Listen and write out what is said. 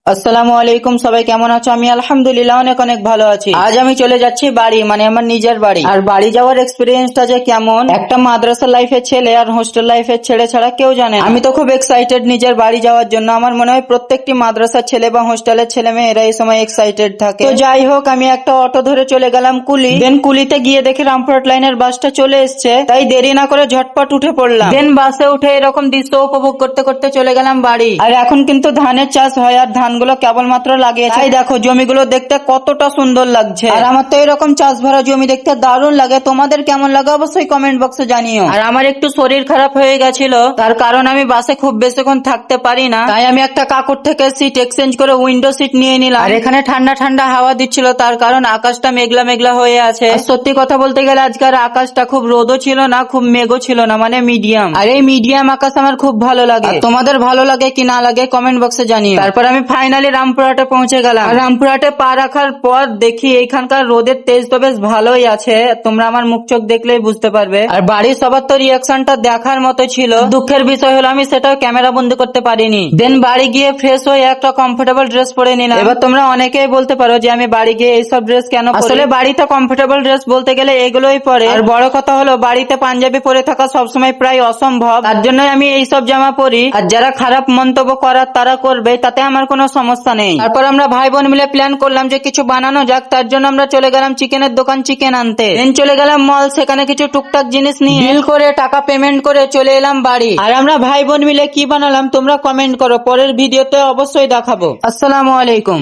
আসসালামু আলাইকুম, সবাই কেমন আছো? আমি আলহামদুলিল্লাহ অনেক অনেক ভালো আছি। আজ আমি চলে যাচ্ছি বাড়ি, মানে আমার নিজের বাড়ি। আর বাড়ি যাওয়ার এক্সপিরিয়েন্সটা যে কেমন, একটা মাদ্রাসা লাইফের ছেলে আর হোস্টেল লাইফের ছেলে ছাড়া কেউ জানে না। আমি তো খুব এক্সাইটেড নিজের বাড়ি যাওয়ার জন্য। আমার মনে হয় প্রত্যেকটি মাদ্রাসার ছেলে বা হোস্টেলের ছেলে মেয়েরা এই সময় এক্সাইটেড থাকে। তো যাই হোক, আমি একটা অটো ধরে চলে গেলাম কুলি। দেন কুলিতে গিয়ে দেখি রামপুরহাট লাইনের বাসটা চলে এসছে, তাই দেরি না করে ঝটপট উঠে পড়লাম। দেন বাসে উঠে এরকম দৃশ্য উপভোগ করতে করতে চলে গেলাম বাড়ি। আর এখন কিন্তু ধানের চাষ হয়, আর ধানগুলো কেবলমাত্র লাগিয়েছে। তাই দেখো জমিগুলো দেখতে কতটা সুন্দর লাগছে। আর আমার তো এরকম চাষ ভরা জমি দেখতে দারুণ লাগে। তোমাদের কেমন লাগে অবশ্যই কমেন্ট বক্সে জানিও। আর আমার একটু শরীর খারাপ হয়ে গেছিল, তার কারণ আমি বাসে খুব বেশিক্ষণ থাকতে পারি না। তাই আমি একটা কাকুর থেকে সিট এক্সচেঞ্জ করে উইন্ডো সিট নিয়ে নিলাম। আর এখানে ঠান্ডা ঠান্ডা হাওয়া দিচ্ছিল, তার কারণ আকাশটা মেঘলা মেঘলা হয়ে আছে। আর সত্যি কথা বলতে গেলে আজকের আকাশটা খুব রোদও ছিল না, খুব মেঘও ছিল না, মানে মিডিয়াম। আর এই মিডিয়াম আকাশ আমার খুব ভালো লাগে। আর তোমাদের ভালো লাগে কি না লাগে কমেন্ট বক্সে জানিও। তারপর আমি ফাইনালি রামপুরহাটে পৌঁছে গেলাম। আর রামপুরহাটে পা রাখার পর দেখি এখানকার রোদের তেজ তো বেশ ভালোই আছে, তোমরা আমার মুখ চোখ দেখলেই বুঝতে পারবে। আর বাড়ির সবার তো রিয়াকশনটা দেখার মতো ছিল। দুঃখের বিষয় হলো আমি সেটাও ক্যামেরা বন্দি করতে পারিনি। দেন বাড়ি গিয়ে ফ্রেশ হয়ে একটা কমফোর্টেবল ড্রেস পরে নিলাম। এবার তোমরা অনেকেই বলতে পারো যে আমি বাড়ি গিয়ে এইসব ড্রেস কেন পরি। আসলে বাড়িতে কমফোর্টেবল ড্রেস বলতে গেলে এগুলোই পরে। আর বড় কথা হলো বাড়িতে পাঞ্জাবি পরে থাকা সবসময় প্রায় অসম্ভব, তার জন্যই আমি এইসব জামা পরি। আর যারা খারাপ মন্তব্য করার তারা করবে, তাতে আমার কোনো সমস্যা নেই। তারপর আমরা ভাই বোন মিলে প্ল্যান করলাম যে কিছু বানানো যাক, তার জন্য আমরা চলে গেলাম চিকেনের দোকান চিকেন আনতে। দেন চলে গেলাম মল, সেখানে কিছু টুকটাক জিনিস নিয়ে বিল করে টাকা পেমেন্ট করে চলে এলাম বাড়ি। আর আমরা ভাই বোন মিলে কি বানালাম তোমরা কমেন্ট করো, পরের ভিডিওতে অবশ্যই দেখাবো। আসসালামু আলাইকুম।